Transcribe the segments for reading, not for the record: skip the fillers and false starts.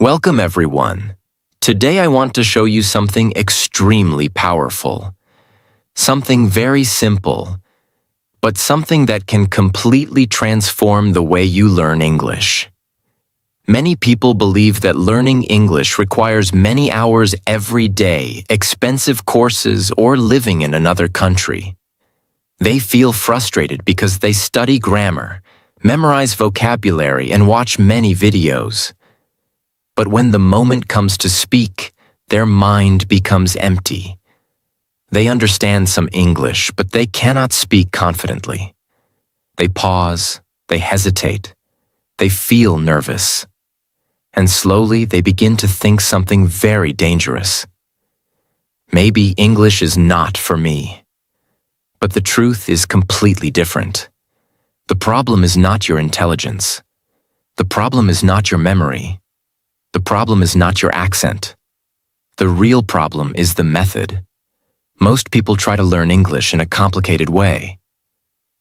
Welcome everyone. Today I want to show you something extremely powerful. Something very simple, but something that can completely transform the way you learn English. Many people believe that learning English requires many hours every day, expensive courses, or living in another country. They feel frustrated because they study grammar, memorize vocabulary, and watch many videos. But when the moment comes to speak, their mind becomes empty. They understand some English, but they cannot speak confidently. They pause, they hesitate, they feel nervous. And slowly they begin to think something very dangerous. Maybe English is not for me. But the truth is completely different. The problem is not your intelligence. The problem is not your memory. The problem is not your accent. The real problem is the method. Most people try to learn English in a complicated way.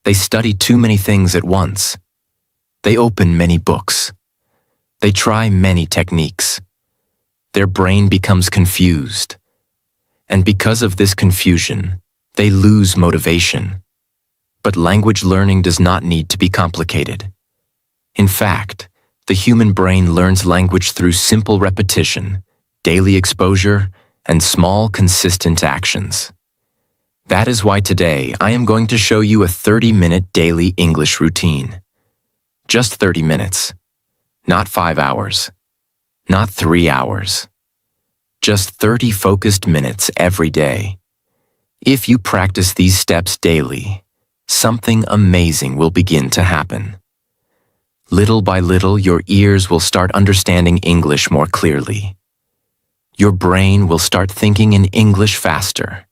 They study too many things at once. They open many books. They try many techniques. Their brain becomes confused. And because of this confusion, they lose motivation. But language learning does not need to be complicated. In fact, the human brain learns language through simple repetition, daily exposure, and small, consistent actions. That is why today I am going to show you a 30-minute daily English routine. Just 30 minutes. Not 5 hours. Not 3 hours. Just 30 focused minutes every day. If you practice these steps daily, something amazing will begin to happen. Little by little, your ears will start understanding English more clearly. Your brain will start thinking in English faster.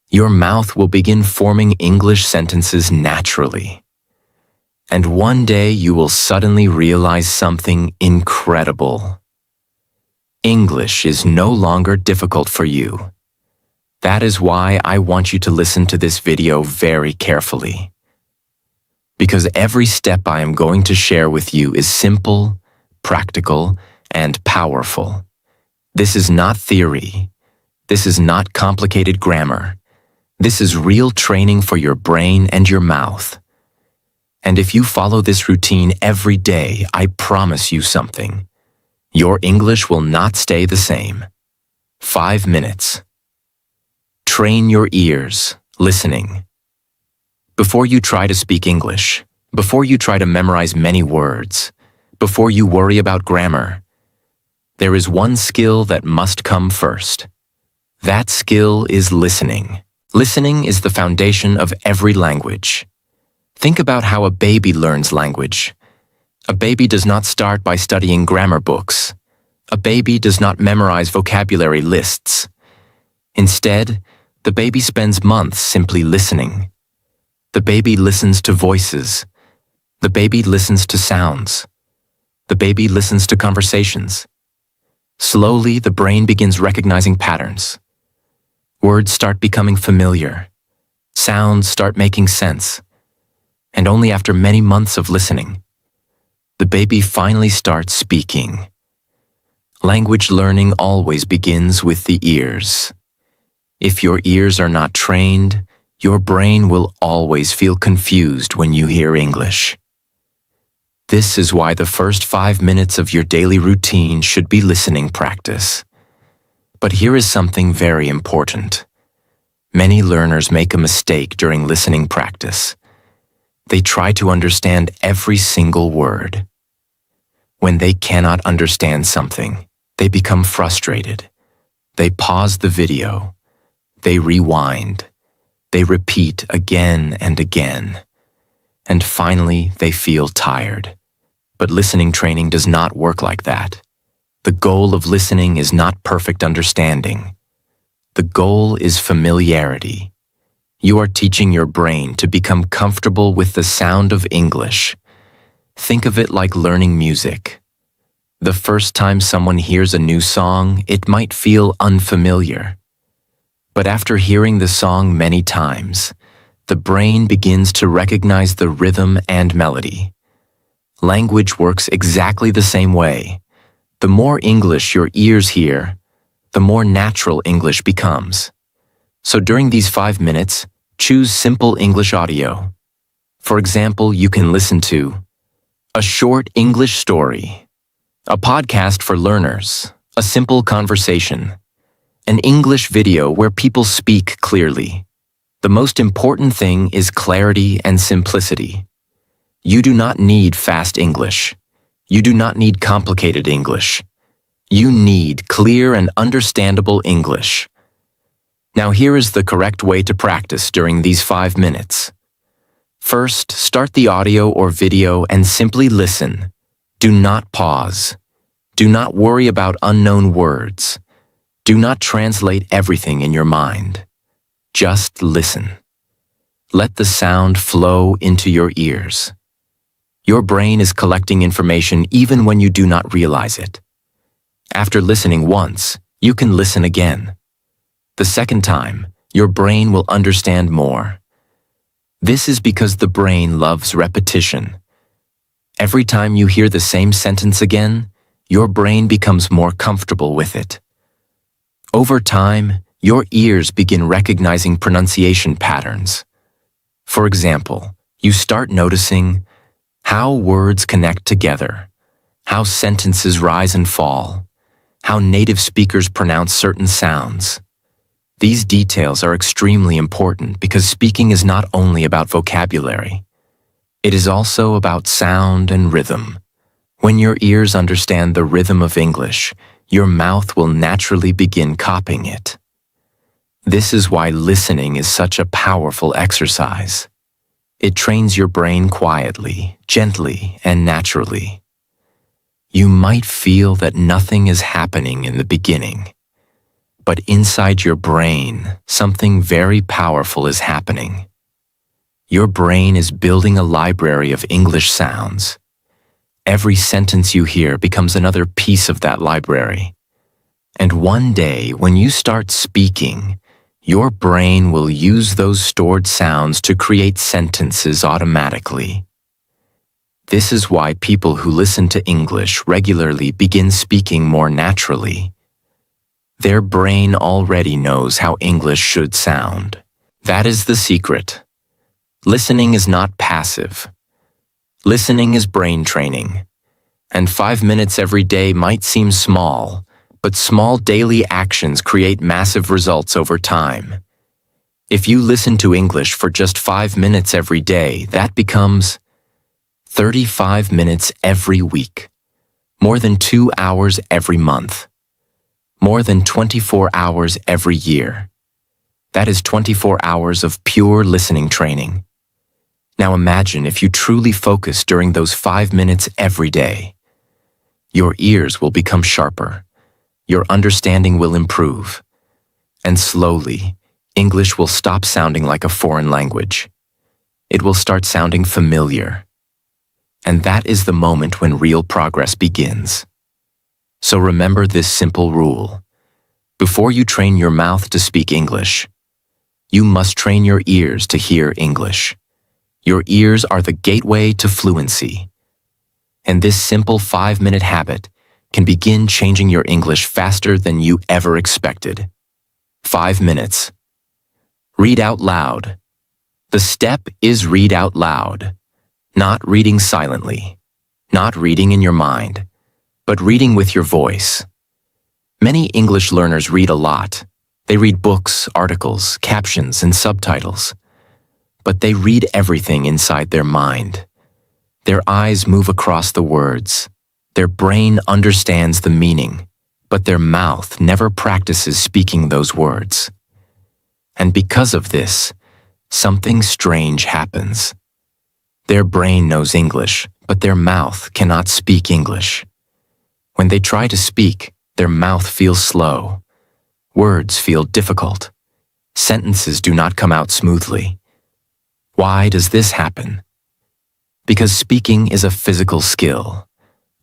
Your mouth will begin forming English sentences naturally. And one day you will suddenly realize something incredible. English is no longer difficult for you. That is why I want you to listen to this video very carefully. Because every step I am going to share with you is simple, practical, and powerful. This is not theory. This is not complicated grammar. This is real training for your brain and your mouth. And if you follow this routine every day, I promise you something. Your English will not stay the same. 5 minutes. Train your ears, listening. Before you try to speak English, before you try to memorize many words, before you worry about grammar, there is one skill that must come first. That skill is listening. Listening is the foundation of every language. Think about how a baby learns language. A baby does not start by studying grammar books. A baby does not memorize vocabulary lists. Instead, the baby spends months simply listening. The baby listens to voices. The baby listens to sounds. The baby listens to conversations. Slowly, the brain begins recognizing patterns. Words start becoming familiar. Sounds start making sense. And only after many months of listening, the baby finally starts speaking. Language learning always begins with the ears. If your ears are not trained, your brain will always feel confused when you hear English. This is why the first 5 minutes of your daily routine should be listening practice. But here is something very important. Many learners make a mistake during listening practice. They try to understand every single word. When they cannot understand something, they become frustrated. They pause the video. They rewind. They repeat again and again. And finally, they feel tired. But listening training does not work like that. The goal of listening is not perfect understanding. The goal is familiarity. You are teaching your brain to become comfortable with the sound of English. Think of it like learning music. The first time someone hears a new song, it might feel unfamiliar. But after hearing the song many times, the brain begins to recognize the rhythm and melody. Language works exactly the same way. The more English your ears hear, the more natural English becomes. So during these 5 minutes, choose simple English audio. For example, you can listen to a short English story, a podcast for learners, a simple conversation, an English video where people speak clearly. The most important thing is clarity and simplicity. You do not need fast English. You do not need complicated English. You need clear and understandable English. Now here is the correct way to practice during these 5 minutes. First, start the audio or video and simply listen. Do not pause. Do not worry about unknown words. Do not translate everything in your mind. Just listen. Let the sound flow into your ears. Your brain is collecting information even when you do not realize it. After listening once, you can listen again. The second time, your brain will understand more. This is because the brain loves repetition. Every time you hear the same sentence again, your brain becomes more comfortable with it. Over time, your ears begin recognizing pronunciation patterns. For example, you start noticing how words connect together, how sentences rise and fall, how native speakers pronounce certain sounds. These details are extremely important because speaking is not only about vocabulary. It is also about sound and rhythm. When your ears understand the rhythm of English, your mouth will naturally begin copying it. This is why listening is such a powerful exercise. It trains your brain quietly, gently, and naturally. You might feel that nothing is happening in the beginning, but inside your brain, something very powerful is happening. Your brain is building a library of English sounds. Every sentence you hear becomes another piece of that library. And one day, when you start speaking, your brain will use those stored sounds to create sentences automatically. This is why people who listen to English regularly begin speaking more naturally. Their brain already knows how English should sound. That is the secret. Listening is not passive. Listening is brain training. And 5 minutes every day might seem small, but small daily actions create massive results over time. If you listen to English for just 5 minutes every day, that becomes 35 minutes every week, more than 2 hours every month, more than 24 hours every year. That is 24 hours of pure listening training. Now imagine if you truly focus during those 5 minutes every day. Your ears will become sharper, your understanding will improve, and slowly, English will stop sounding like a foreign language. It will start sounding familiar. And that is the moment when real progress begins. So remember this simple rule. Before you train your mouth to speak English, you must train your ears to hear English. Your ears are the gateway to fluency. And this simple 5-minute habit can begin changing your English faster than you ever expected. 5 minutes. Read out loud. The step is read out loud. Not reading silently, not reading in your mind, but reading with your voice. Many English learners read a lot. They read books, articles, captions, and subtitles. But they read everything inside their mind. Their eyes move across the words. Their brain understands the meaning, but their mouth never practices speaking those words. And because of this, something strange happens. Their brain knows English, but their mouth cannot speak English. When they try to speak, their mouth feels slow. Words feel difficult. Sentences do not come out smoothly. Why does this happen? Because speaking is a physical skill.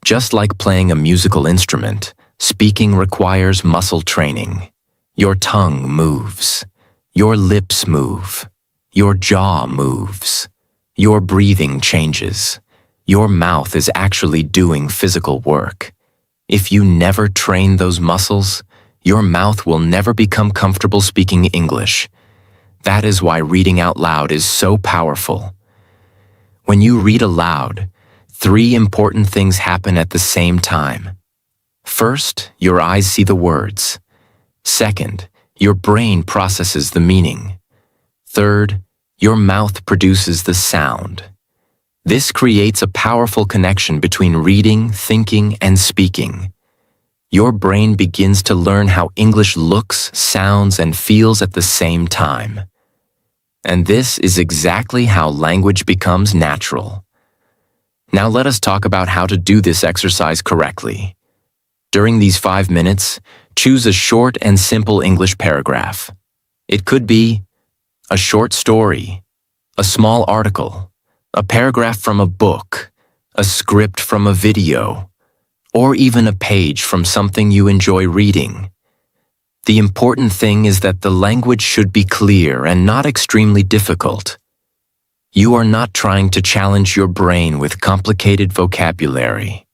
Just like playing a musical instrument, speaking requires muscle training. Your tongue moves. Your lips move. Your jaw moves. Your breathing changes. Your mouth is actually doing physical work. If you never train those muscles, your mouth will never become comfortable speaking English. That is why reading out loud is so powerful. When you read aloud, 3 important things happen at the same time. First, your eyes see the words. Second, your brain processes the meaning. Third, your mouth produces the sound. This creates a powerful connection between reading, thinking, and speaking. Your brain begins to learn how English looks, sounds, and feels at the same time. And this is exactly how language becomes natural. Now let us talk about how to do this exercise correctly. During these 5 minutes, choose a short and simple English paragraph. It could be a short story, a small article, a paragraph from a book, a script from a video, or even a page from something you enjoy reading. The important thing is that the language should be clear and not extremely difficult. You are not trying to challenge your brain with complicated vocabulary.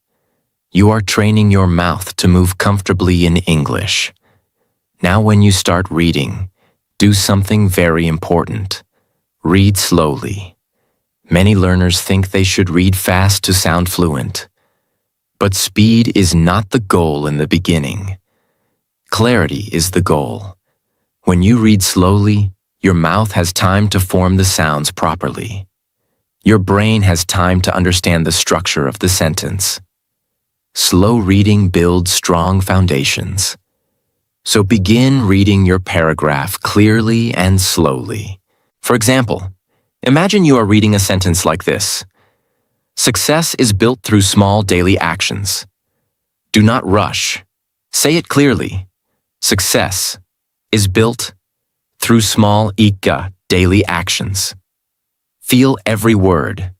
You are training your mouth to move comfortably in English. Now when you start reading, do something very important. Read slowly. Many learners think they should read fast to sound fluent. But speed is not the goal in the beginning. Clarity is the goal. When you read slowly, your mouth has time to form the sounds properly. Your brain has time to understand the structure of the sentence. Slow reading builds strong foundations. So begin reading your paragraph clearly and slowly. For example, imagine you are reading a sentence like this. Success is built through small daily actions. Do not rush. Say it clearly. Success is built through small daily actions. Feel every word.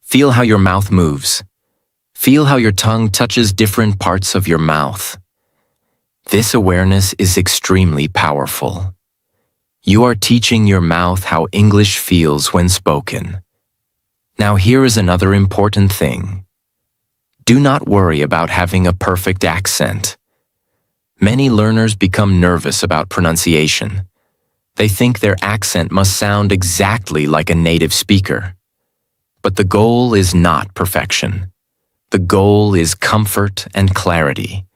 Feel how your mouth moves. Feel how your tongue touches different parts of your mouth. This awareness is extremely powerful. You are teaching your mouth how English feels when spoken. Now here is another important thing. Do not worry about having a perfect accent. Many learners become nervous about pronunciation. They think their accent must sound exactly like a native speaker. But the goal is not perfection. The goal is comfort and clarity.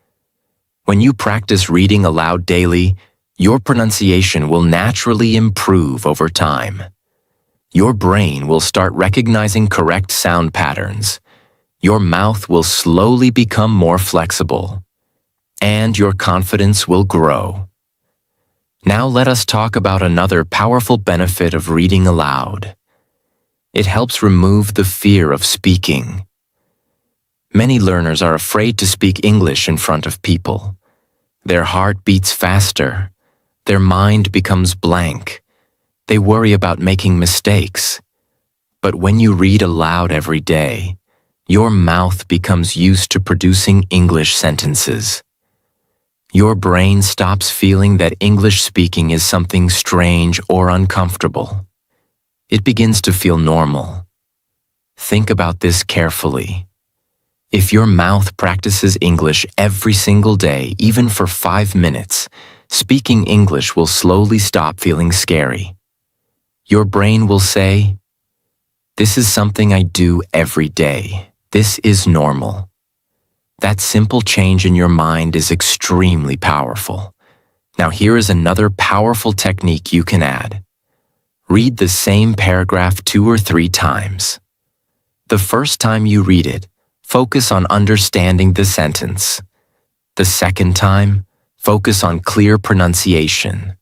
When you practice reading aloud daily, your pronunciation will naturally improve over time. Your brain will start recognizing correct sound patterns. Your mouth will slowly become more flexible. And your confidence will grow. Now let us talk about another powerful benefit of reading aloud. It helps remove the fear of speaking. Many learners are afraid to speak English in front of people. Their heart beats faster. Their mind becomes blank. They worry about making mistakes. But when you read aloud every day, your mouth becomes used to producing English sentences. Your brain stops feeling that English speaking is something strange or uncomfortable. It begins to feel normal. Think about this carefully. If your mouth practices English every single day, even for 5 minutes, speaking English will slowly stop feeling scary. Your brain will say, "This is something I do every day. This is normal." That simple change in your mind is extremely powerful. Now here is another powerful technique you can add. Read the same paragraph 2 or 3 times. The first time you read it, focus on understanding the sentence. The second time, focus on clear pronunciation.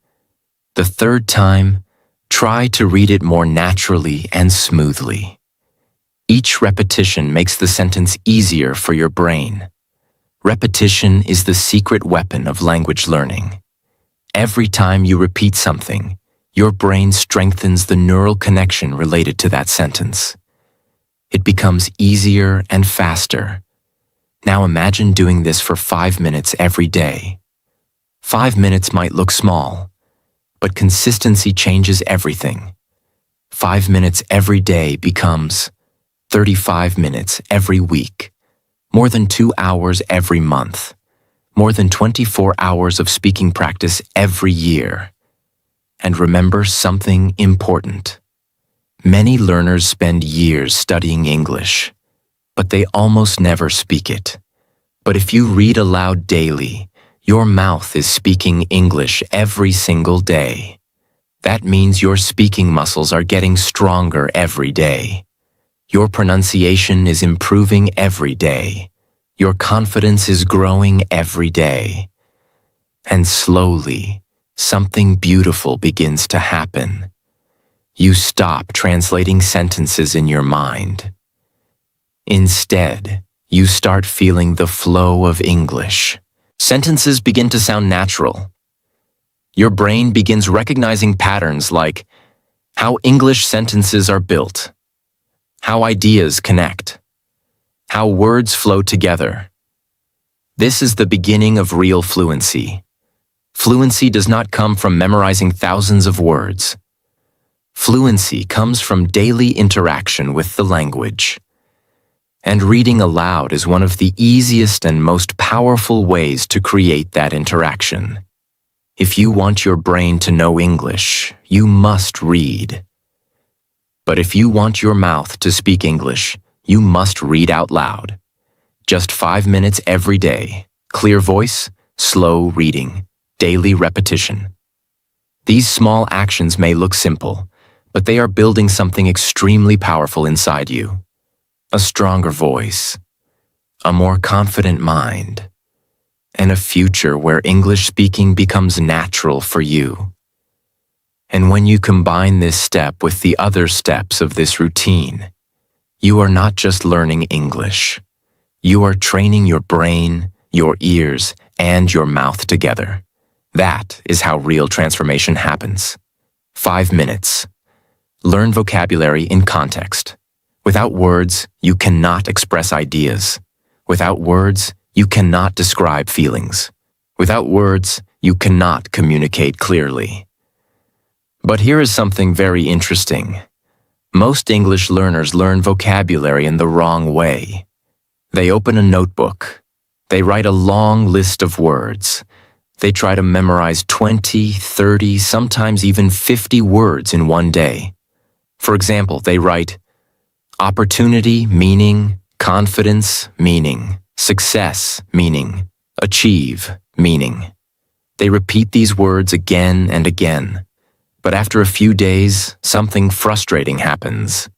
The third time, try to read it more naturally and smoothly. Each repetition makes the sentence easier for your brain. Repetition is the secret weapon of language learning. Every time you repeat something, your brain strengthens the neural connection related to that sentence. It becomes easier and faster. Now imagine doing this for 5 minutes every day. 5 minutes might look small, but consistency changes everything. 5 minutes every day becomes 35 minutes every week, more than 2 hours every month, more than 24 hours of speaking practice every year. And remember something important. Many learners spend years studying English, but they almost never speak it. But if you read aloud daily, your mouth is speaking English every single day. That means your speaking muscles are getting stronger every day. Your pronunciation is improving every day. Your confidence is growing every day. And slowly, something beautiful begins to happen. You stop translating sentences in your mind. Instead, you start feeling the flow of English. Sentences begin to sound natural. Your brain begins recognizing patterns like how English sentences are built, how ideas connect, how words flow together. This is the beginning of real fluency. Fluency does not come from memorizing thousands of words. Fluency comes from daily interaction with the language. And reading aloud is one of the easiest and most powerful ways to create that interaction. If you want your brain to know English, you must read. But if you want your mouth to speak English, you must read out loud. Just 5 minutes every day, clear voice, slow reading, daily repetition. These small actions may look simple, but they are building something extremely powerful inside you. A stronger voice, a more confident mind, and a future where English speaking becomes natural for you. And when you combine this step with the other steps of this routine, you are not just learning English. You are training your brain, your ears, and your mouth together. That is how real transformation happens. 5 minutes. Learn vocabulary in context. Without words, you cannot express ideas. Without words, you cannot describe feelings. Without words, you cannot communicate clearly. But here is something very interesting. Most English learners learn vocabulary in the wrong way. They open a notebook. They write a long list of words. They try to memorize 20, 30, sometimes even 50 words in one day. For example, they write opportunity, meaning, confidence, meaning, success, meaning, achieve, meaning. They repeat these words again and again. But after a few days, something frustrating happens.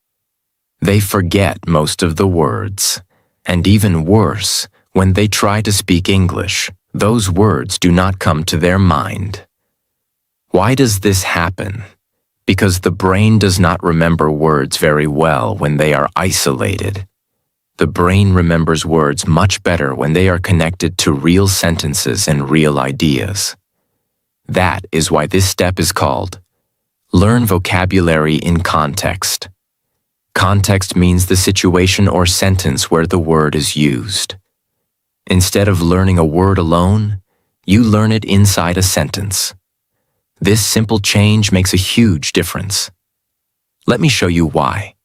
They forget most of the words. And even worse, when they try to speak English, those words do not come to their mind. Why does this happen? Because the brain does not remember words very well when they are isolated. The brain remembers words much better when they are connected to real sentences and real ideas. That is why this step is called Learn vocabulary in context. Context means the situation or sentence where the word is used. Instead of learning a word alone, you learn it inside a sentence. This simple change makes a huge difference. Let me show you why.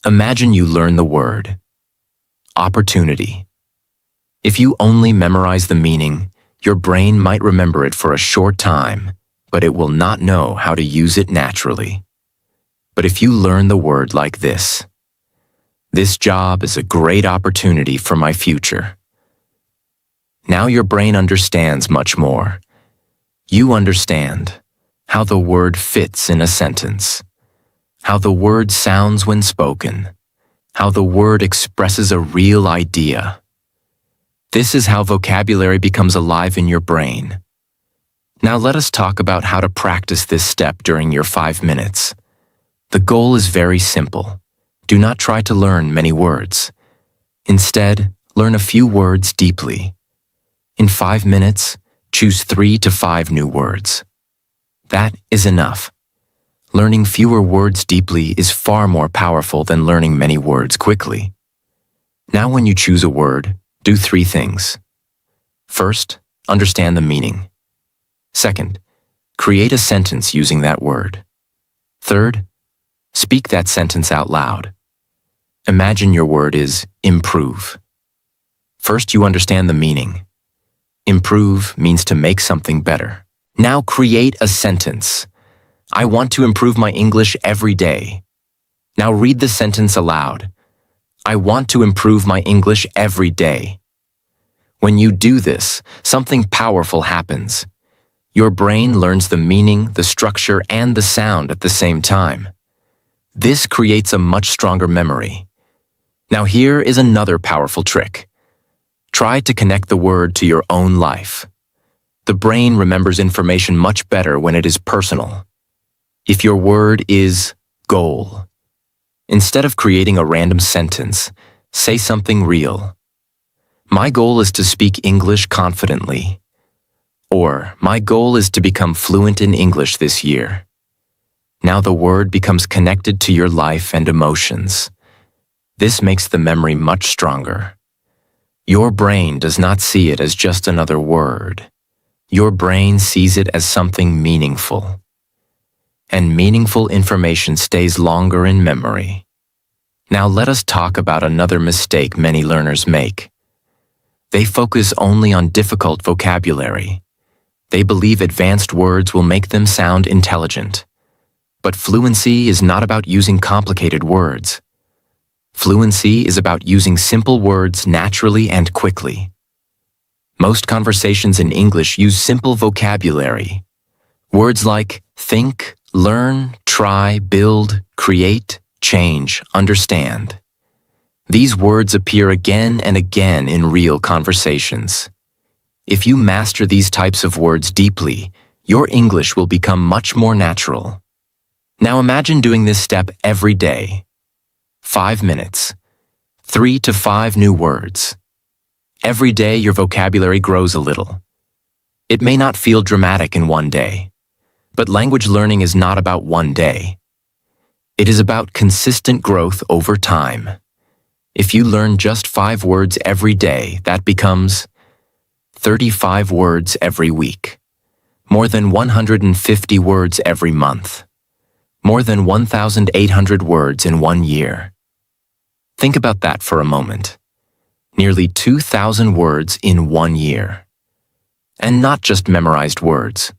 Imagine you learn the word opportunity. If you only memorize the meaning, your brain might remember it for a short time, but it will not know how to use it naturally. But if you learn the word like this job is a great opportunity for my future. Now your brain understands much more. You understand how the word fits in a sentence, how the word sounds when spoken, how the word expresses a real idea. This is how vocabulary becomes alive in your brain. Now let us talk about how to practice this step during your 5 minutes. The goal is very simple. Do not try to learn many words. Instead, learn a few words deeply. In 5 minutes, choose 3 to 5 new words. That is enough. Learning fewer words deeply is far more powerful than learning many words quickly. Now when you choose a word, do 3 things. First, understand the meaning. Second, create a sentence using that word. Third, speak that sentence out loud. Imagine your word is improve. First, you understand the meaning. Improve means to make something better. Now create a sentence. I want to improve my English every day. Now read the sentence aloud. I want to improve my English every day. When you do this, something powerful happens. Your brain learns the meaning, the structure, and the sound at the same time. This creates a much stronger memory. Now here is another powerful trick. Try to connect the word to your own life. The brain remembers information much better when it is personal. If your word is goal, instead of creating a random sentence, say something real. My goal is to speak English confidently. Or, my goal is to become fluent in English this year. Now the word becomes connected to your life and emotions. This makes the memory much stronger. Your brain does not see it as just another word. Your brain sees it as something meaningful. And meaningful information stays longer in memory. Now let us talk about another mistake many learners make. They focus only on difficult vocabulary. They believe advanced words will make them sound intelligent. But fluency is not about using complicated words. Fluency is about using simple words naturally and quickly. Most conversations in English use simple vocabulary. Words like think, learn, try, build, create, change, understand. These words appear again and again in real conversations. If you master these types of words deeply, your English will become much more natural. Now imagine doing this step every day. 5 minutes. 3 to 5 new words. Every day your vocabulary grows a little. It may not feel dramatic in one day, but language learning is not about one day. It is about consistent growth over time. If you learn just 5 words every day, that becomes 35 words every week. More than 150 words every month. More than 1,800 words in 1 year. Think about that for a moment. Nearly 2,000 words in 1 year. And not just memorized words.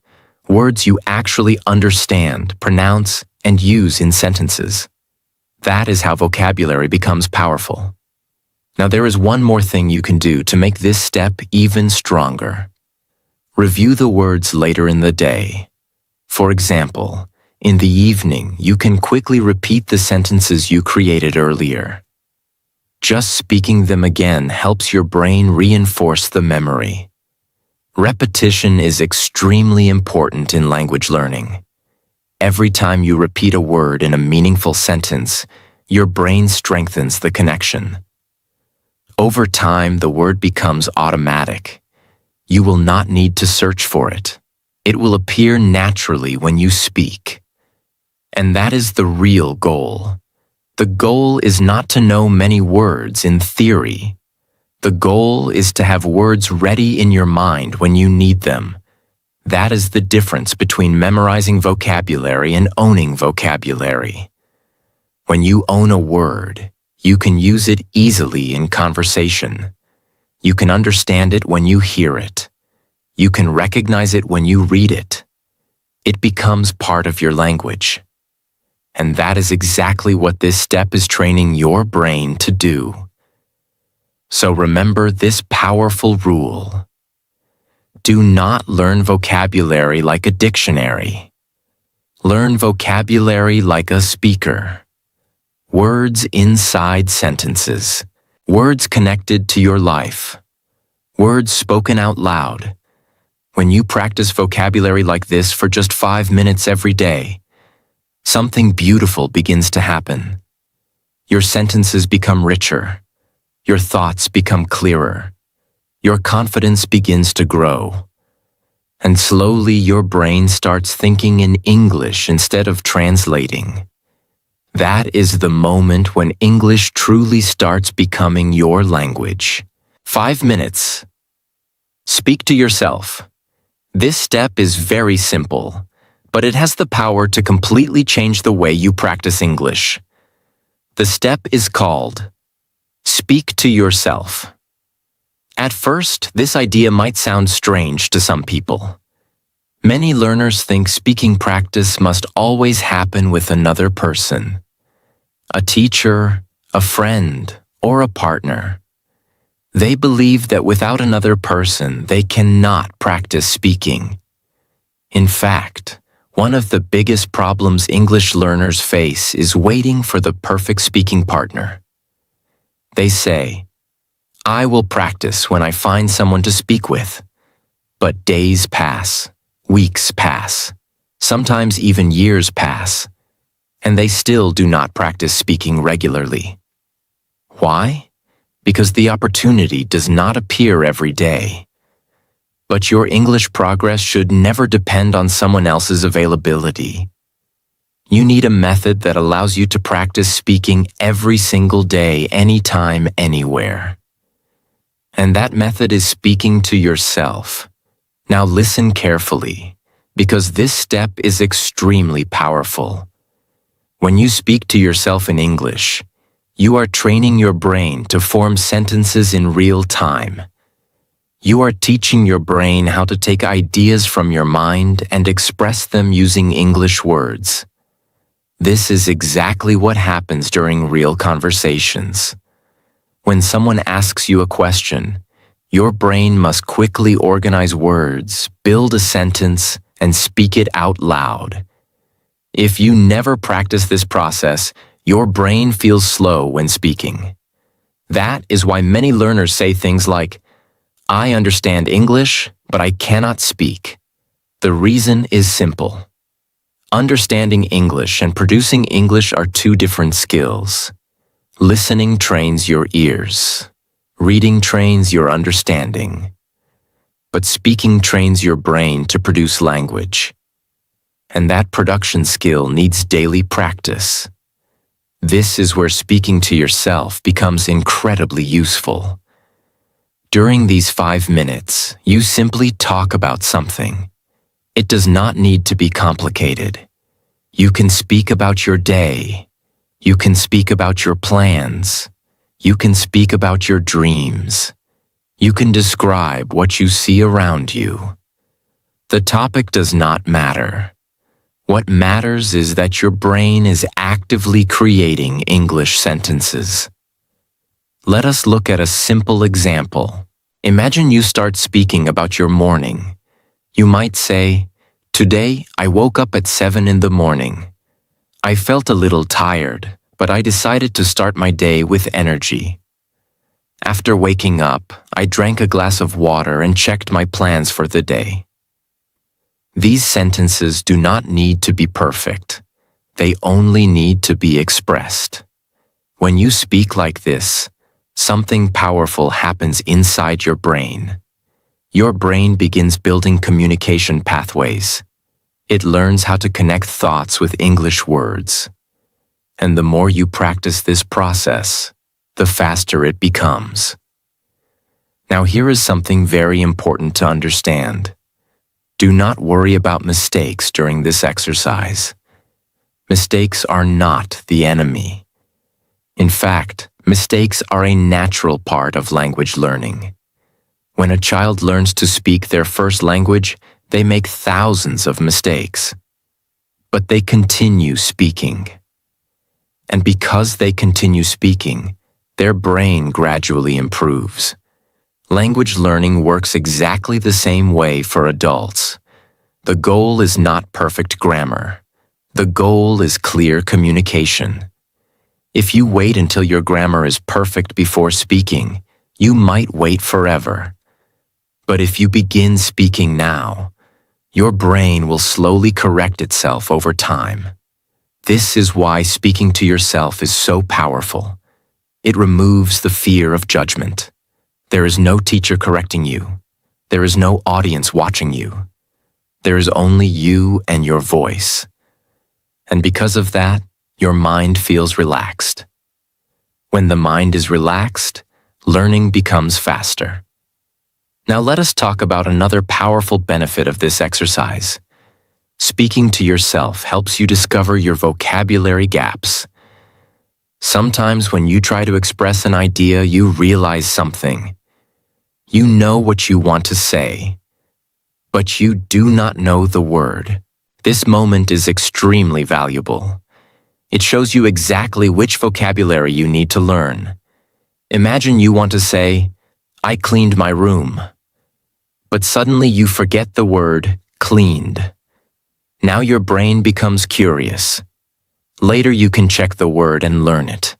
Words you actually understand, pronounce, and use in sentences. That is how vocabulary becomes powerful. Now there is one more thing you can do to make this step even stronger. Review the words later in the day. For example, in the evening, you can quickly repeat the sentences you created earlier. Just speaking them again helps your brain reinforce the memory. Repetition is extremely important in language learning. Every time you repeat a word in a meaningful sentence, your brain strengthens the connection. Over time, the word becomes automatic. You will not need to search for it. It will appear naturally when you speak. And that is the real goal. The goal is not to know many words in theory. The goal is to have words ready in your mind when you need them. That is the difference between memorizing vocabulary and owning vocabulary. When you own a word, you can use it easily in conversation. You can understand it when you hear it. You can recognize it when you read it. It becomes part of your language. And that is exactly what this step is training your brain to do. So remember this powerful rule. Do not learn vocabulary like a dictionary. Learn vocabulary like a speaker. Words inside sentences. Words connected to your life. Words spoken out loud. When you practice vocabulary like this for just 5 minutes every day, something beautiful begins to happen. Your sentences become richer. Your thoughts become clearer. Your confidence begins to grow. And slowly your brain starts thinking in English instead of translating. That is the moment when English truly starts becoming your language. 5 minutes. Speak to yourself. This step is very simple, but it has the power to completely change the way you practice English. The step is called Speak to Yourself. At first, this idea might sound strange to some people. Many learners think speaking practice must always happen with another person, a teacher, a friend, or a partner. They believe that without another person, they cannot practice speaking. In fact, one of the biggest problems English learners face is waiting for the perfect speaking partner. They say, "I will practice when I find someone to speak with." But days pass, weeks pass, sometimes even years pass, and they still do not practice speaking regularly. Why? Because the opportunity does not appear every day. But your English progress should never depend on someone else's availability. You need a method that allows you to practice speaking every single day, anytime, anywhere. And that method is speaking to yourself. Now listen carefully, because this step is extremely powerful. When you speak to yourself in English, you are training your brain to form sentences in real time. You are teaching your brain how to take ideas from your mind and express them using English words. This is exactly what happens during real conversations. When someone asks you a question, your brain must quickly organize words, build a sentence, and speak it out loud. If you never practice this process, your brain feels slow when speaking. That is why many learners say things like, "I understand English, but I cannot speak." The reason is simple. Understanding English and producing English are two different skills. Listening trains your ears. Reading trains your understanding. But speaking trains your brain to produce language. And that production skill needs daily practice. This is where speaking to yourself becomes incredibly useful. During these 5 minutes, you simply talk about something. It does not need to be complicated. You can speak about your day. You can speak about your plans. You can speak about your dreams. You can describe what you see around you. The topic does not matter. What matters is that your brain is actively creating English sentences. Let us look at a simple example. Imagine you start speaking about your morning. You might say, "Today, I woke up at 7 in the morning. I felt a little tired, but I decided to start my day with energy. After waking up, I drank a glass of water and checked my plans for the day." These sentences do not need to be perfect. They only need to be expressed. When you speak like this, something powerful happens inside your brain. Your brain begins building communication pathways. It learns how to connect thoughts with English words. And the more you practice this process, the faster it becomes. Now here is something very important to understand. Do not worry about mistakes during this exercise. Mistakes are not the enemy. In fact, mistakes are a natural part of language learning. When a child learns to speak their first language, they make thousands of mistakes. But they continue speaking. And because they continue speaking, their brain gradually improves. Language learning works exactly the same way for adults. The goal is not perfect grammar. The goal is clear communication. If you wait until your grammar is perfect before speaking, you might wait forever. But if you begin speaking now, your brain will slowly correct itself over time. This is why speaking to yourself is so powerful. It removes the fear of judgment. There is no teacher correcting you. There is no audience watching you. There is only you and your voice. And because of that, your mind feels relaxed. When the mind is relaxed, learning becomes faster. Now let us talk about another powerful benefit of this exercise. Speaking to yourself helps you discover your vocabulary gaps. Sometimes when you try to express an idea, you realize something. You know what you want to say, but you do not know the word. This moment is extremely valuable. It shows you exactly which vocabulary you need to learn. Imagine you want to say, "I cleaned my room." But suddenly you forget the word cleaned. Now your brain becomes curious. Later you can check the word and learn it.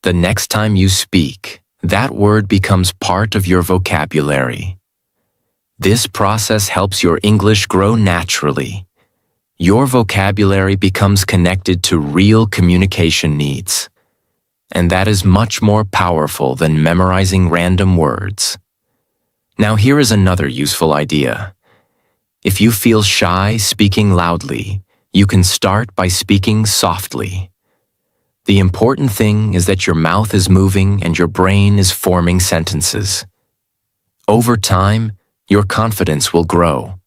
The next time you speak, that word becomes part of your vocabulary. This process helps your English grow naturally. Your vocabulary becomes connected to real communication needs. And that is much more powerful than memorizing random words. Now here is another useful idea. If you feel shy speaking loudly, you can start by speaking softly. The important thing is that your mouth is moving and your brain is forming sentences. Over time, your confidence will grow.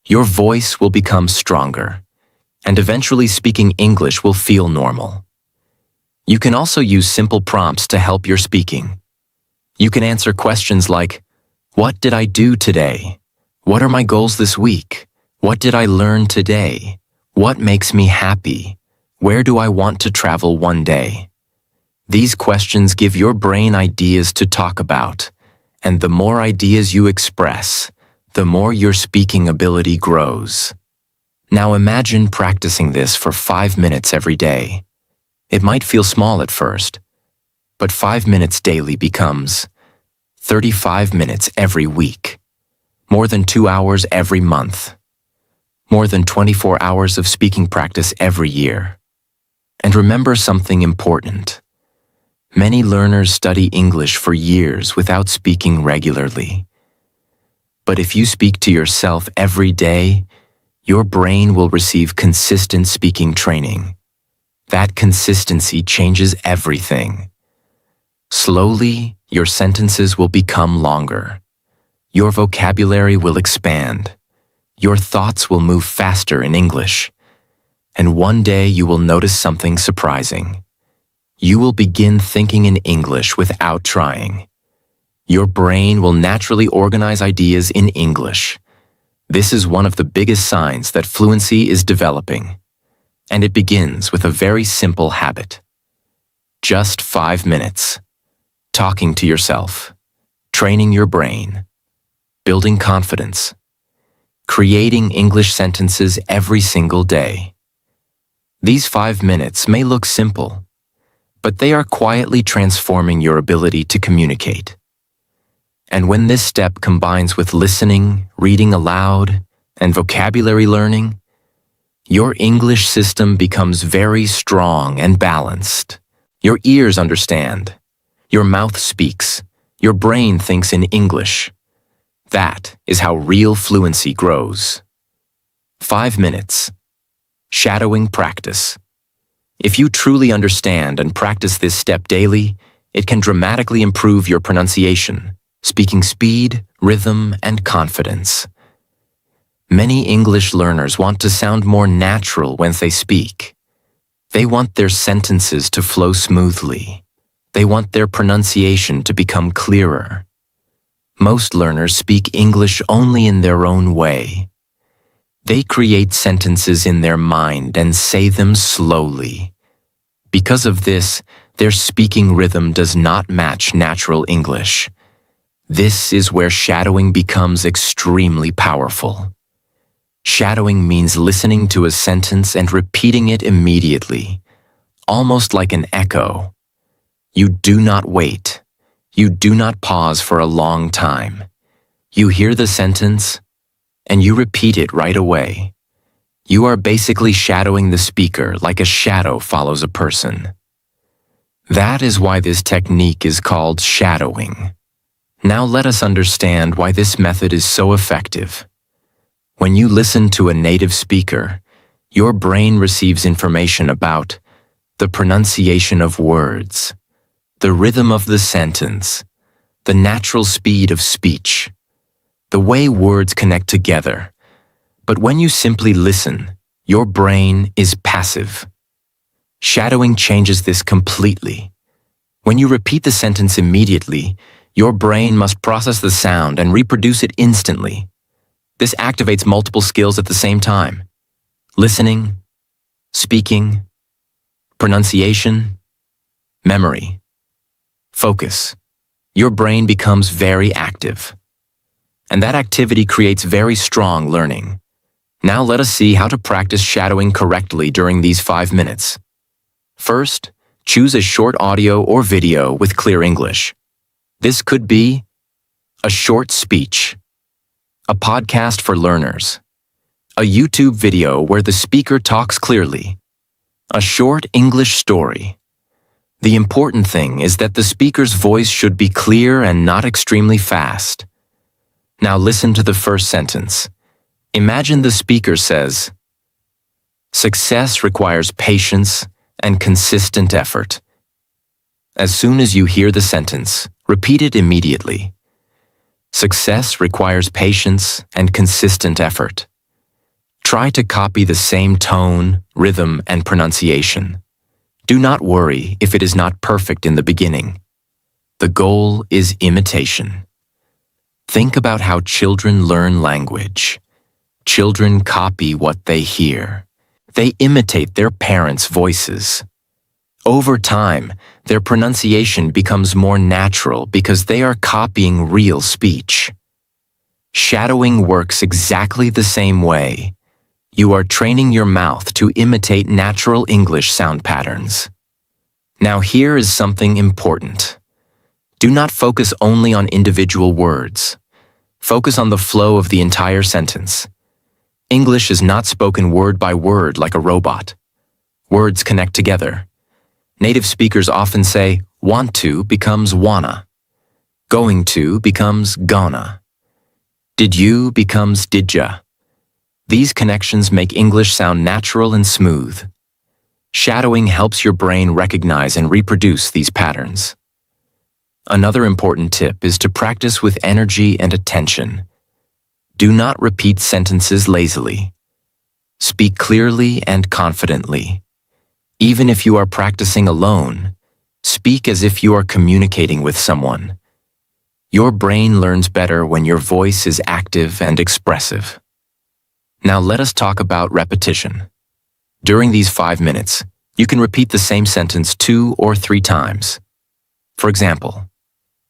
Your voice will become stronger, and eventually speaking English will feel normal. You can also use simple prompts to help your speaking. You can answer questions like, "What did I do today? What are my goals this week? What did I learn today? What makes me happy? Where do I want to travel one day?" These questions give your brain ideas to talk about, and the more ideas you express, the more your speaking ability grows. Now imagine practicing this for 5 minutes every day. It might feel small at first, but 5 minutes daily becomes 35 minutes every week, more than 2 hours every month, more than 24 hours of speaking practice every year. And remember something important. Many learners study English for years without speaking regularly. But if you speak to yourself every day, your brain will receive consistent speaking training. That consistency changes everything. Slowly, your sentences will become longer. Your vocabulary will expand. Your thoughts will move faster in English. And one day you will notice something surprising. You will begin thinking in English without trying. Your brain will naturally organize ideas in English. This is one of the biggest signs that fluency is developing. And it begins with a very simple habit. Just 5 minutes. Talking to yourself. Training your brain. Building confidence. Creating English sentences every single day. These 5 minutes may look simple, but they are quietly transforming your ability to communicate. And when this step combines with listening, reading aloud, and vocabulary learning, your English system becomes very strong and balanced. Your ears understand. Your mouth speaks. Your brain thinks in English. That is how real fluency grows. 5 minutes. Shadowing practice. If you truly understand and practice this step daily, it can dramatically improve your pronunciation, speaking speed, rhythm, and confidence. Many English learners want to sound more natural when they speak. They want their sentences to flow smoothly. They want their pronunciation to become clearer. Most learners speak English only in their own way. They create sentences in their mind and say them slowly. Because of this, their speaking rhythm does not match natural English. This is where shadowing becomes extremely powerful. Shadowing means listening to a sentence and repeating it immediately, almost like an echo. You do not wait. You do not pause for a long time. You hear the sentence, and you repeat it right away. You are basically shadowing the speaker like a shadow follows a person. That is why this technique is called shadowing. Now let us understand why this method is so effective. When you listen to a native speaker, your brain receives information about the pronunciation of words, the rhythm of the sentence, the natural speed of speech, the way words connect together. But when you simply listen, your brain is passive. Shadowing changes this completely. When you repeat the sentence immediately, Your brain must process the sound and reproduce it instantly. This activates multiple skills at the same time: listening, speaking, pronunciation, memory, focus. Your brain becomes very active. And that activity creates very strong learning. Now let us see how to practice shadowing correctly during these 5 minutes. First, choose a short audio or video with clear English. This could be a short speech, a podcast for learners, a YouTube video where the speaker talks clearly, a short English story. The important thing is that the speaker's voice should be clear and not extremely fast. Now listen to the first sentence. Imagine the speaker says, "Success requires patience and consistent effort." As soon as you hear the sentence, repeat it immediately. Success requires patience and consistent effort. Try to copy the same tone, rhythm, and pronunciation. Do not worry if it is not perfect in the beginning. The goal is imitation. Think about how children learn language. Children copy what they hear. They imitate their parents' voices. Over time, their pronunciation becomes more natural because they are copying real speech. Shadowing works exactly the same way. You are training your mouth to imitate natural English sound patterns. Now here is something important. Do not focus only on individual words. Focus on the flow of the entire sentence. English is not spoken word by word like a robot. Words connect together. Native speakers often say, "want to" becomes "wanna." "Going to" becomes "gonna." "Did you" becomes "didja." These connections make English sound natural and smooth. Shadowing helps your brain recognize and reproduce these patterns. Another important tip is to practice with energy and attention. Do not repeat sentences lazily. Speak clearly and confidently. Even if you are practicing alone, speak as if you are communicating with someone. Your brain learns better when your voice is active and expressive. Now let us talk about repetition. During these 5 minutes, you can repeat the same sentence 2 or 3 times. For example,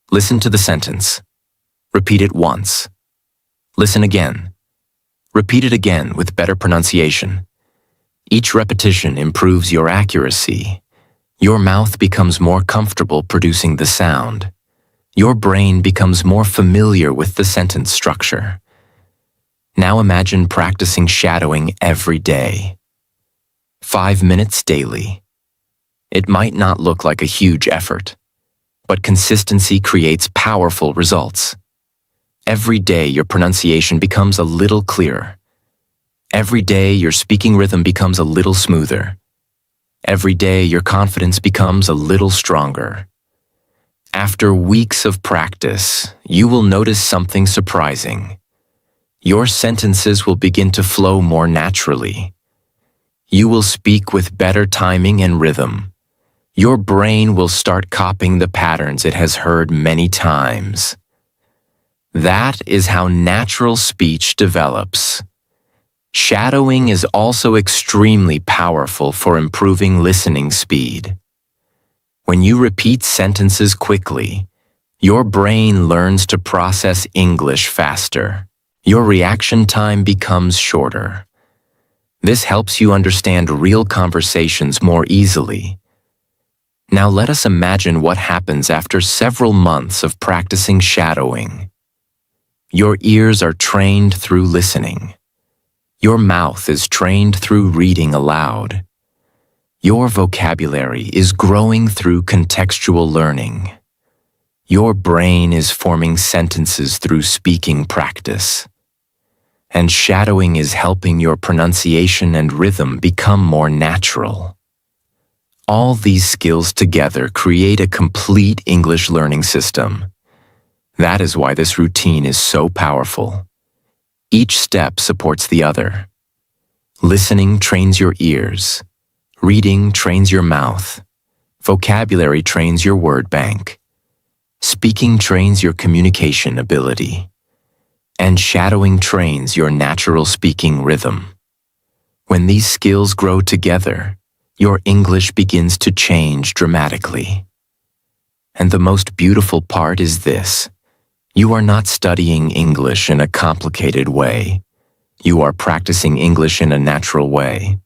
listen to the sentence. Repeat it once. Listen again. Repeat it again with better pronunciation. Each repetition improves your accuracy. Your mouth becomes more comfortable producing the sound. Your brain becomes more familiar with the sentence structure. Now imagine practicing shadowing every day. 5 minutes daily. It might not look like a huge effort, but consistency creates powerful results. Every day your pronunciation becomes a little clearer. Every day your speaking rhythm becomes a little smoother. Every day your confidence becomes a little stronger. After weeks of practice, you will notice something surprising. Your sentences will begin to flow more naturally. You will speak with better timing and rhythm. Your brain will start copying the patterns it has heard many times. That is how natural speech develops. Shadowing is also extremely powerful for improving listening speed. When you repeat sentences quickly, your brain learns to process English faster. Your reaction time becomes shorter. This helps you understand real conversations more easily. Now let us imagine what happens after several months of practicing shadowing. Your ears are trained through listening. Your mouth is trained through reading aloud. Your vocabulary is growing through contextual learning. Your brain is forming sentences through speaking practice. And shadowing is helping your pronunciation and rhythm become more natural. All these skills together create a complete English learning system. That is why this routine is so powerful. Each step supports the other. Listening trains your ears. Reading trains your mouth. Vocabulary trains your word bank. Speaking trains your communication ability, and shadowing trains your natural speaking rhythm. When these skills grow together, your English begins to change dramatically. And the most beautiful part is this: you are not studying English in a complicated way. You are practicing English in a natural way,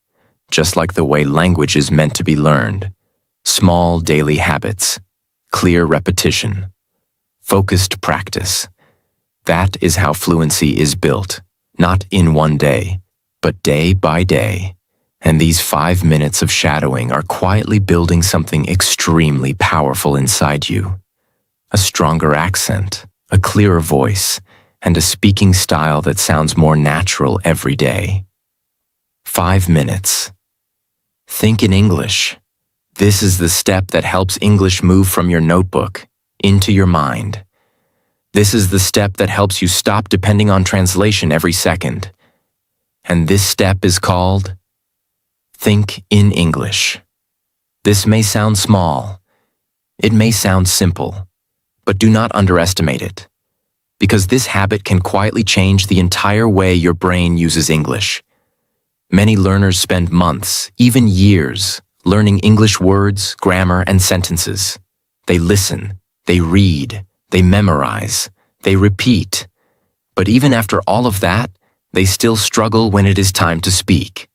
just like the way language is meant to be learned. Small daily habits, clear repetition, focused practice. That is how fluency is built, not in one day, but day by day. And these 5 minutes of shadowing are quietly building something extremely powerful inside you. A stronger accent, a clearer voice, and a speaking style that sounds more natural every day. 5 minutes. Think in English. This is the step that helps English move from your notebook into your mind. This is the step that helps you stop depending on translation every second. And this step is called Think in English. This may sound small. It may sound simple. But do not underestimate it, because this habit can quietly change the entire way your brain uses English. Many learners spend months, even years, learning English words, grammar, and sentences. They listen, they read, they memorize, they repeat. But even after all of that, they still struggle when it is time to speak.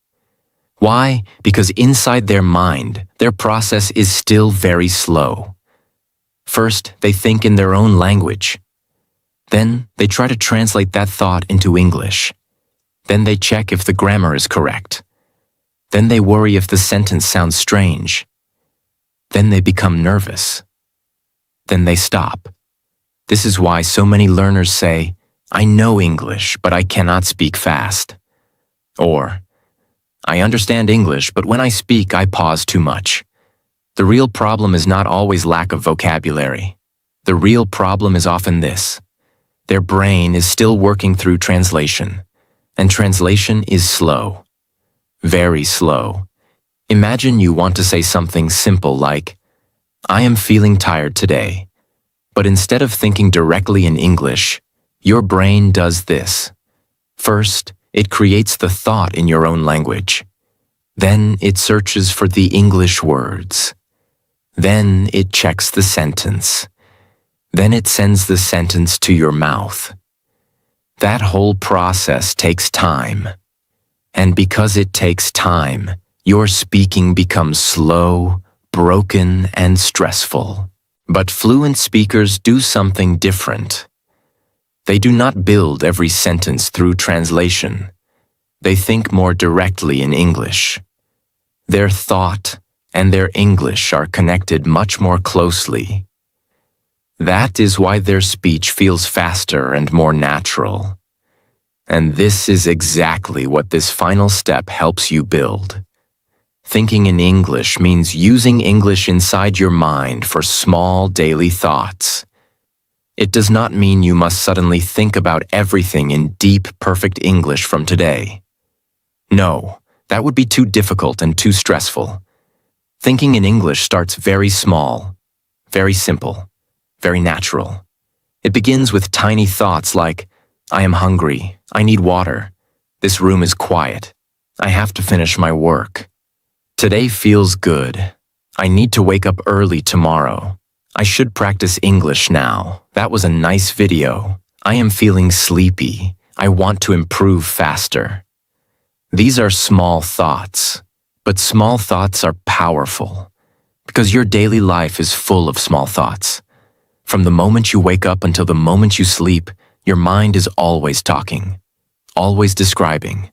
Why? Because inside their mind, their process is still very slow. First, they think in their own language. Then, they try to translate that thought into English. Then they check if the grammar is correct. Then they worry if the sentence sounds strange. Then they become nervous. Then they stop. This is why so many learners say, "I know English, but I cannot speak fast." Or, "I understand English, but when I speak, I pause too much." The real problem is not always lack of vocabulary. The real problem is often this: their brain is still working through translation, and translation is slow. Very slow. Imagine you want to say something simple like, "I am feeling tired today," but instead of thinking directly in English, your brain does this. First, it creates the thought in your own language. Then it searches for the English words. Then it checks the sentence. Then it sends the sentence to your mouth. That whole process takes time. And because it takes time, your speaking becomes slow, broken, and stressful. But fluent speakers do something different. They do not build every sentence through translation. They think more directly in English. Their thought and their English are connected much more closely. That is why their speech feels faster and more natural. And this is exactly what this final step helps you build. Thinking in English means using English inside your mind for small daily thoughts. It does not mean you must suddenly think about everything in deep, perfect English from today. No, that would be too difficult and too stressful. Thinking in English starts very small, very simple, very natural. It begins with tiny thoughts like, "I am hungry, I need water, this room is quiet, I have to finish my work. Today feels good, I need to wake up early tomorrow. I should practice English now, that was a nice video. I am feeling sleepy, I want to improve faster." These are small thoughts. But small thoughts are powerful, because your daily life is full of small thoughts. From the moment you wake up until the moment you sleep, your mind is always talking, always describing,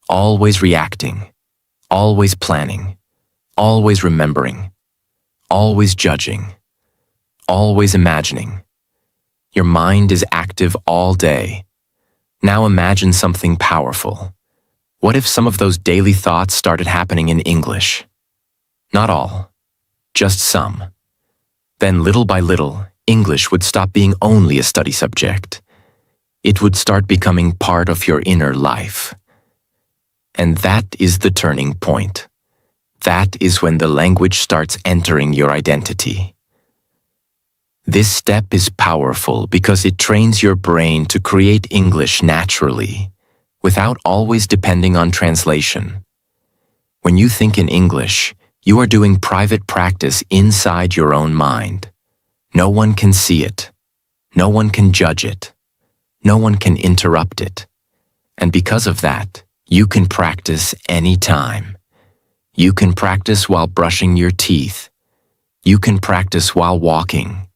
always reacting, always planning, always remembering, always judging, always imagining. Your mind is active all day. Now imagine something powerful. What if some of those daily thoughts started happening in English? Not all, just some. Then little by little, English would stop being only a study subject. It would start becoming part of your inner life. And that is the turning point. That is when the language starts entering your identity. This step is powerful because it trains your brain to create English naturally, without always depending on translation. When you think in English, you are doing private practice inside your own mind. No one can see it. No one can judge it. No one can interrupt it. And because of that, you can practice anytime. You can practice while brushing your teeth. You can practice while walking.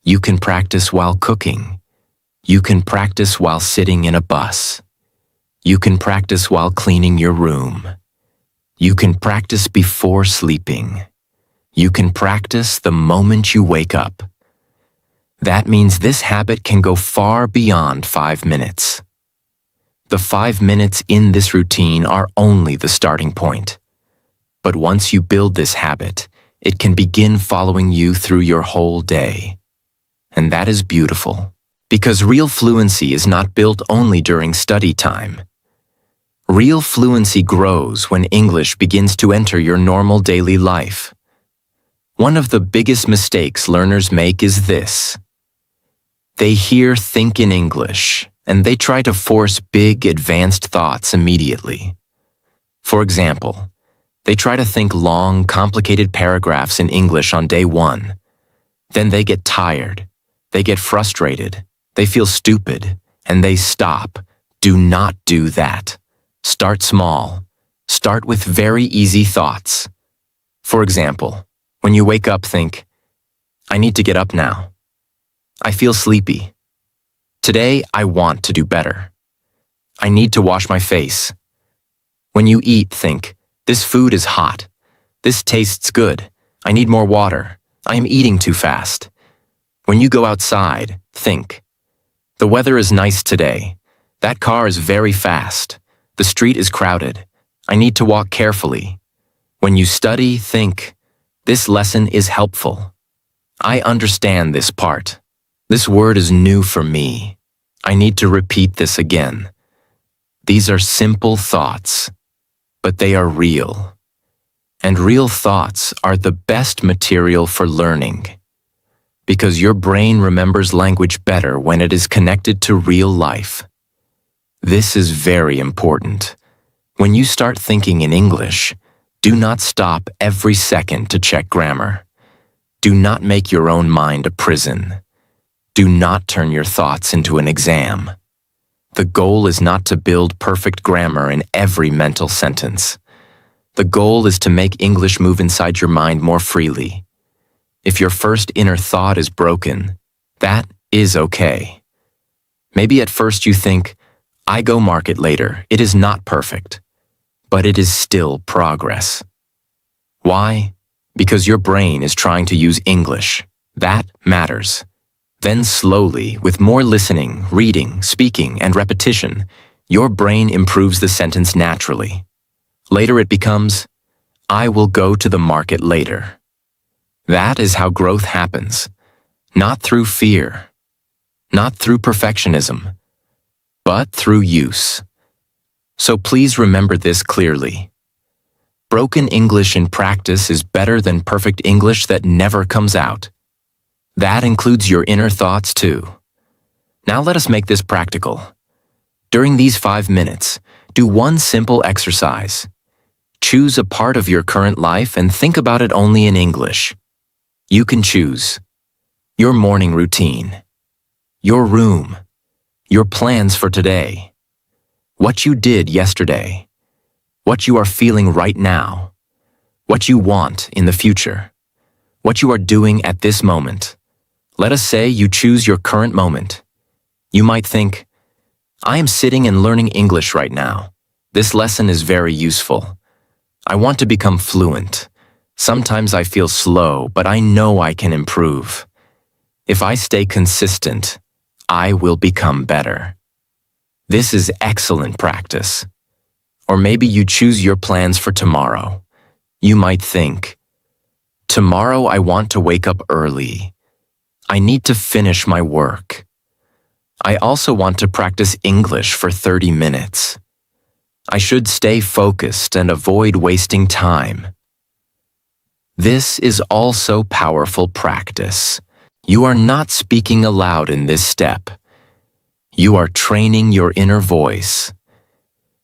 You can practice while cooking. You can practice while sitting in a bus. You can practice while cleaning your room. You can practice before sleeping. You can practice the moment you wake up. That means this habit can go far beyond 5 minutes. The 5 minutes in this routine are only the starting point. But once you build this habit, it can begin following you through your whole day. And that is beautiful, because real fluency is not built only during study time. Real fluency grows when English begins to enter your normal daily life. One of the biggest mistakes learners make is this. They hear "think in English," and they try to force big, advanced thoughts immediately. For example, they try to think long, complicated paragraphs in English on day 1. Then they get tired. They get frustrated, they feel stupid, and they stop. Do not do that. Start small. Start with very easy thoughts. For example, when you wake up, think, I need to get up now. I feel sleepy. Today, I want to do better. I need to wash my face. When you eat, think, this food is hot. This tastes good. I need more water. I am eating too fast. When you go outside, think, the weather is nice today. That car is very fast. The street is crowded. I need to walk carefully. When you study, think, this lesson is helpful. I understand this part. This word is new for me. I need to repeat this again. These are simple thoughts, but they are real. And real thoughts are the best material for learning. Because your brain remembers language better when it is connected to real life. This is very important. When you start thinking in English, do not stop every second to check grammar. Do not make your own mind a prison. Do not turn your thoughts into an exam. The goal is not to build perfect grammar in every mental sentence. The goal is to make English move inside your mind more freely. If your first inner thought is broken, that is okay. Maybe at first you think, I go market later, it is not perfect, but it is still progress. Why? Because your brain is trying to use English. That matters. Then slowly, with more listening, reading, speaking, and repetition, your brain improves the sentence naturally. Later it becomes, I will go to the market later. That is how growth happens, not through fear, not through perfectionism, but through use. So please remember this clearly. Broken English in practice is better than perfect English that never comes out. That includes your inner thoughts too. Now let us make this practical. During these 5 minutes, do one simple exercise. Choose a part of your current life and think about it only in English. You can choose your morning routine, your room, your plans for today, what you did yesterday, what you are feeling right now, what you want in the future, what you are doing at this moment. Let us say you choose your current moment. You might think, I am sitting and learning English right now. This lesson is very useful. I want to become fluent. Sometimes I feel slow, but I know I can improve. If I stay consistent, I will become better. This is excellent practice. Or maybe you choose your plans for tomorrow. You might think, tomorrow I want to wake up early. I need to finish my work. I also want to practice English for 30 minutes. I should stay focused and avoid wasting time. This is also powerful practice. You are not speaking aloud in this step. You are training your inner voice.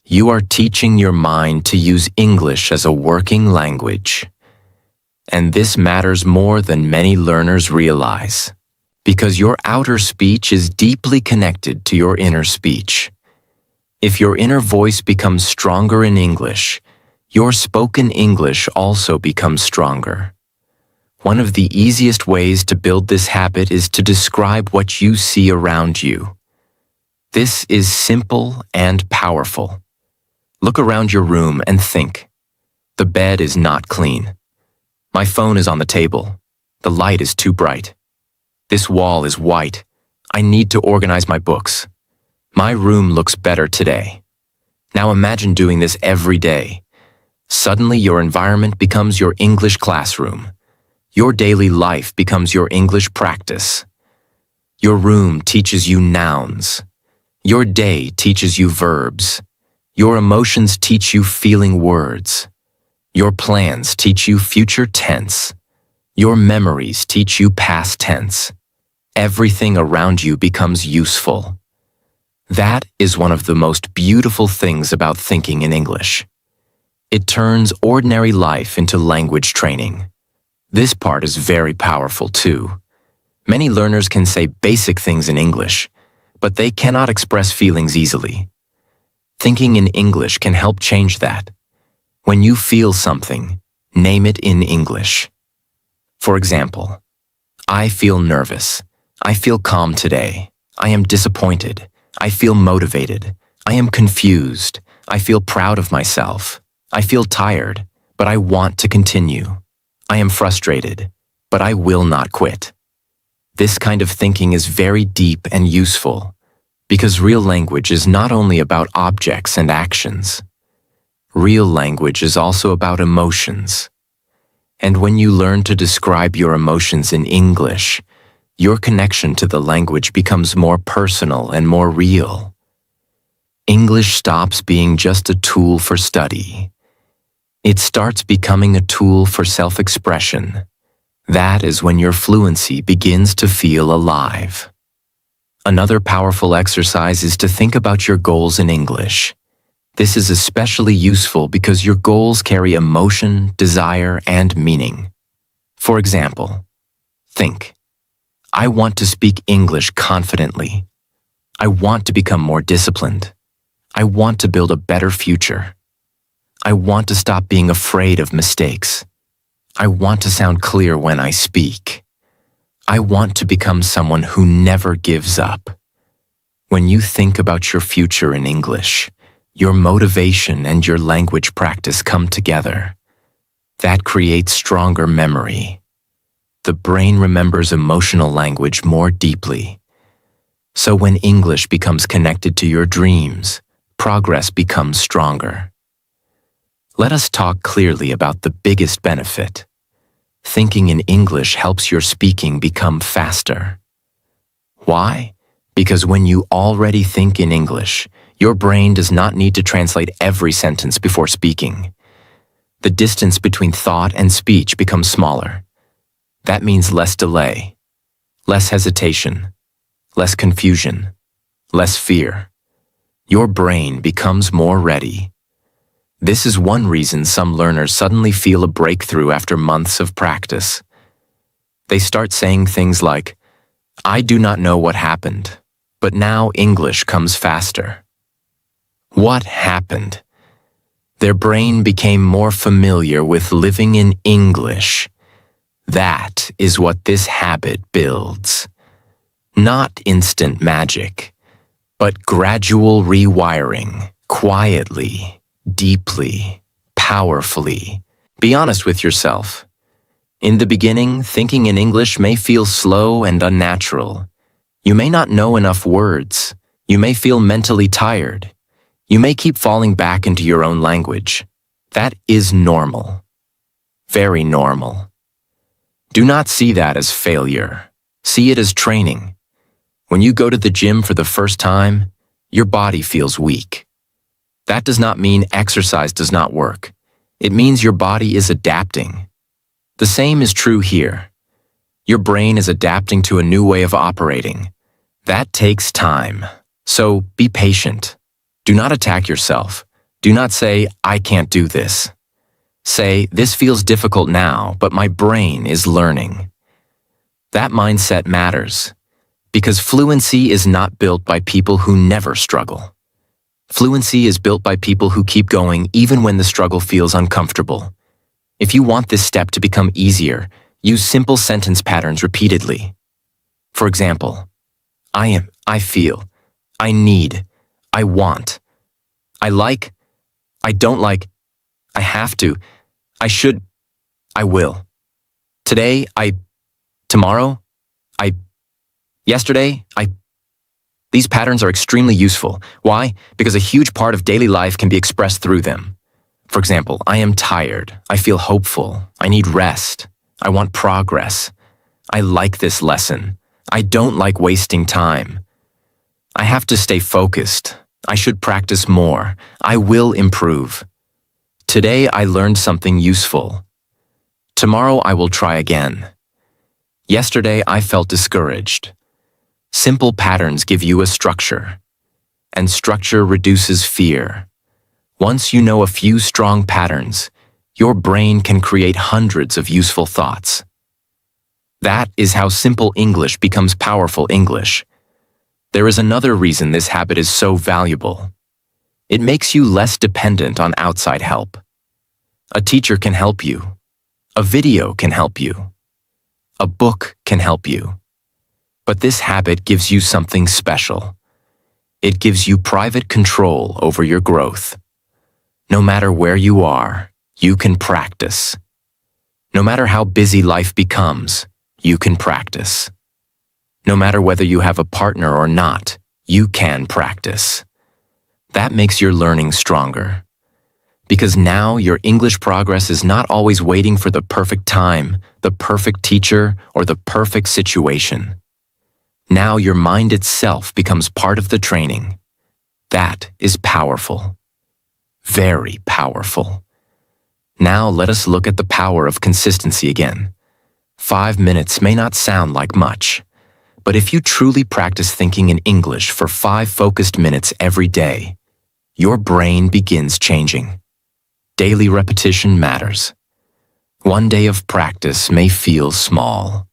You are teaching your mind to use English as a working language. And this matters more than many learners realize, because your outer speech is deeply connected to your inner speech. If your inner voice becomes stronger in English, your spoken English also becomes stronger. One of the easiest ways to build this habit is to describe what you see around you. This is simple and powerful. Look around your room and think. The bed is not clean. My phone is on the table. The light is too bright. This wall is white. I need to organize my books. My room looks better today. Now imagine doing this every day. Suddenly your environment becomes your English classroom. Your daily life becomes your English practice. Your room teaches you nouns. Your day teaches you verbs. Your emotions teach you feeling words. Your plans teach you future tense. Your memories teach you past tense. Everything around you becomes useful. That is one of the most beautiful things about thinking in English. It turns ordinary life into language training. This part is very powerful too. Many learners can say basic things in English, but they cannot express feelings easily. Thinking in English can help change that. When you feel something, name it in English. For example, I feel nervous. I feel calm today. I am disappointed. I feel motivated. I am confused. I feel proud of myself. I feel tired, but I want to continue. I am frustrated, but I will not quit. This kind of thinking is very deep and useful, because real language is not only about objects and actions. Real language is also about emotions. And when you learn to describe your emotions in English, your connection to the language becomes more personal and more real. English stops being just a tool for study. It starts becoming a tool for self-expression. That is when your fluency begins to feel alive. Another powerful exercise is to think about your goals in English. This is especially useful because your goals carry emotion, desire, and meaning. For example, think, I want to speak English confidently. I want to become more disciplined. I want to build a better future. I want to stop being afraid of mistakes. I want to sound clear when I speak. I want to become someone who never gives up. When you think about your future in English, your motivation and your language practice come together. That creates stronger memory. The brain remembers emotional language more deeply. So when English becomes connected to your dreams, progress becomes stronger. Let us talk clearly about the biggest benefit. Thinking in English helps your speaking become faster. Why? Because when you already think in English, your brain does not need to translate every sentence before speaking. The distance between thought and speech becomes smaller. That means less delay, less hesitation, less confusion, less fear. Your brain becomes more ready. This is one reason some learners suddenly feel a breakthrough after months of practice. They start saying things like, I do not know what happened, but now English comes faster. What happened? Their brain became more familiar with living in English. That is what this habit builds. Not instant magic, but gradual rewiring, quietly, deeply, powerfully. Be honest with yourself. In the beginning, thinking in English may feel slow and unnatural. You may not know enough words. You may feel mentally tired. You may keep falling back into your own language. That is normal. Very normal. Do not see that as failure. See it as training. When you go to the gym for the first time, your body feels weak. That does not mean exercise does not work. It means your body is adapting. The same is true here. Your brain is adapting to a new way of operating. That takes time. So be patient. Do not attack yourself. Do not say, I can't do this. Say, this feels difficult now, but my brain is learning. That mindset matters, because fluency is not built by people who never struggle. Fluency is built by people who keep going even when the struggle feels uncomfortable. If you want this step to become easier, use simple sentence patterns repeatedly. For example, I am, I feel, I need, I want, I like, I don't like, I have to, I should, I will. Today, tomorrow, yesterday, These patterns are extremely useful. Why? Because a huge part of daily life can be expressed through them. For example, I am tired, I feel hopeful, I need rest, I want progress, I like this lesson, I don't like wasting time. I have to stay focused, I should practice more, I will improve. Today I learned something useful. Tomorrow I will try again. Yesterday I felt discouraged. Simple patterns give you a structure, and structure reduces fear. Once you know a few strong patterns, your brain can create hundreds of useful thoughts. That is how simple English becomes powerful English. There is another reason this habit is so valuable. It makes you less dependent on outside help. A teacher can help you. A video can help you. A book can help you. But this habit gives you something special. It gives you private control over your growth. No matter where you are, you can practice. No matter how busy life becomes, you can practice. No matter whether you have a partner or not, you can practice. That makes your learning stronger. Because now your English progress is not always waiting for the perfect time, the perfect teacher, or the perfect situation. Now your mind itself becomes part of the training. That is powerful. Very powerful. Now let us look at the power of consistency again. 5 minutes may not sound like much, but if you truly practice thinking in English for 5 focused minutes every day, your brain begins changing. Daily repetition matters. One day of practice may feel small,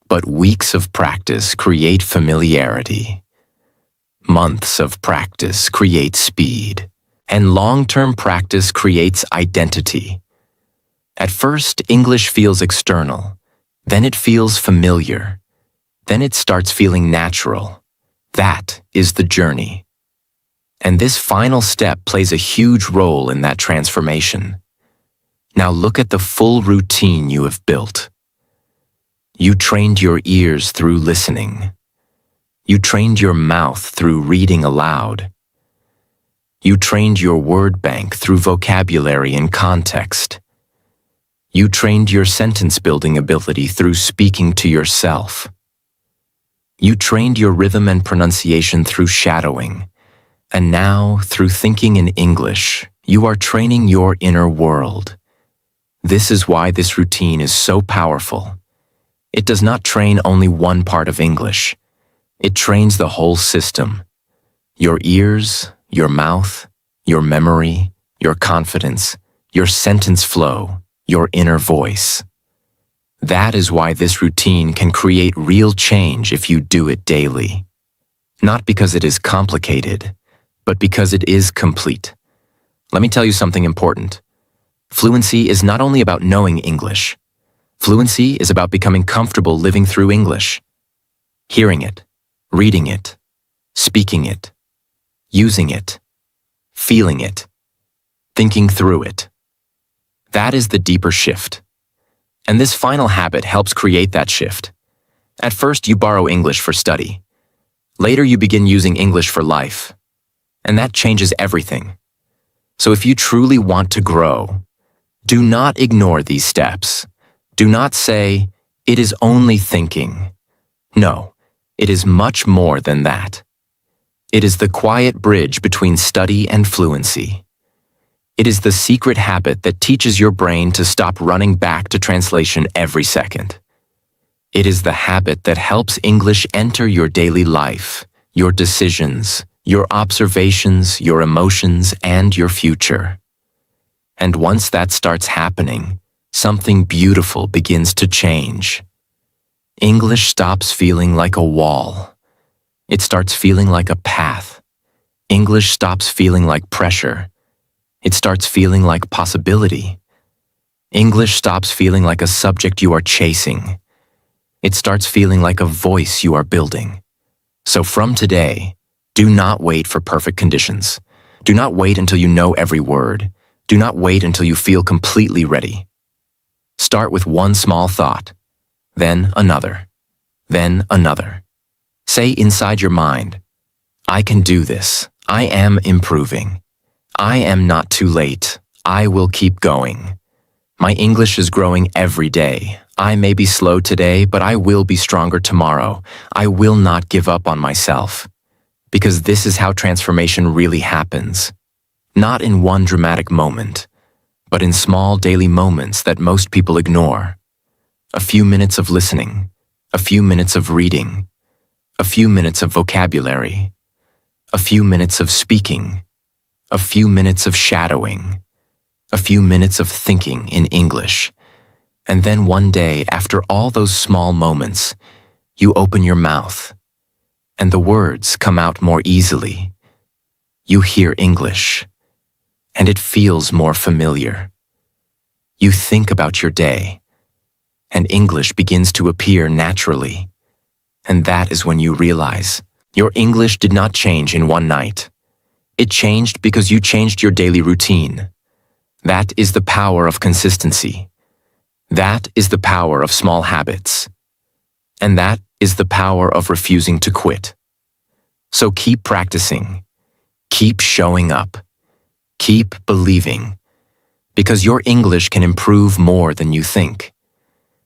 but weeks of practice create familiarity. Months of practice create speed. And long-term practice creates identity. At first, English feels external. Then it feels familiar. Then it starts feeling natural. That is the journey. And this final step plays a huge role in that transformation. Now look at the full routine you have built. You trained your ears through listening. You trained your mouth through reading aloud. You trained your word bank through vocabulary and context. You trained your sentence-building ability through speaking to yourself. You trained your rhythm and pronunciation through shadowing. And now, through thinking in English, you are training your inner world. This is why this routine is so powerful. It does not train only one part of English. It trains the whole system. Your ears, your mouth, your memory, your confidence, your sentence flow, your inner voice. That is why this routine can create real change if you do it daily. Not because it is complicated, but because it is complete. Let me tell you something important. Fluency is not only about knowing English. Fluency is about becoming comfortable living through English. Hearing it, reading it, speaking it, using it, feeling it, thinking through it. That is the deeper shift. And this final habit helps create that shift. At first, you borrow English for study. Later, you begin using English for life. And that changes everything. So if you truly want to grow, do not ignore these steps. Do not say, it is only thinking. No, it is much more than that. It is the quiet bridge between study and fluency. It is the secret habit that teaches your brain to stop running back to translation every second. It is the habit that helps English enter your daily life, your decisions, your observations, your emotions, and your future. And once that starts happening, something beautiful begins to change. English stops feeling like a wall. It starts feeling like a path. English stops feeling like pressure. It starts feeling like possibility. English stops feeling like a subject you are chasing. It starts feeling like a voice you are building. So from today, do not wait for perfect conditions. Do not wait until you know every word. Do not wait until you feel completely ready. Start with one small thought, then another, then another. Say inside your mind, I can do this. I am improving. I am not too late. I will keep going. My English is growing every day. I may be slow today, but I will be stronger tomorrow. I will not give up on myself. Because this is how transformation really happens. Not in one dramatic moment, but in small daily moments that most people ignore. A few minutes of listening, a few minutes of reading, a few minutes of vocabulary, a few minutes of speaking, a few minutes of shadowing, a few minutes of thinking in English. And then one day, after all those small moments, you open your mouth, and the words come out more easily. You hear English, and it feels more familiar. You think about your day, and English begins to appear naturally. And that is when you realize your English did not change in one night. It changed because you changed your daily routine. That is the power of consistency. That is the power of small habits. And that is the power of refusing to quit. So keep practicing. Keep showing up. Keep believing. Because your English can improve more than you think.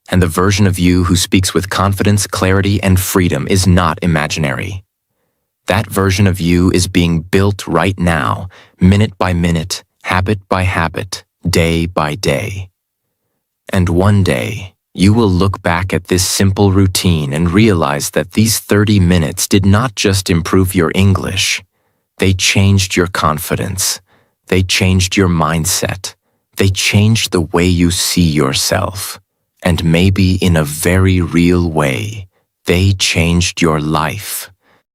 And the version of you who speaks with confidence, clarity, and freedom is not imaginary. That version of you is being built right now, minute by minute, habit by habit, day by day. And one day, you will look back at this simple routine and realize that these 30 minutes did not just improve your English. They changed your confidence. They changed your mindset. They changed the way you see yourself. And maybe in a very real way, they changed your life.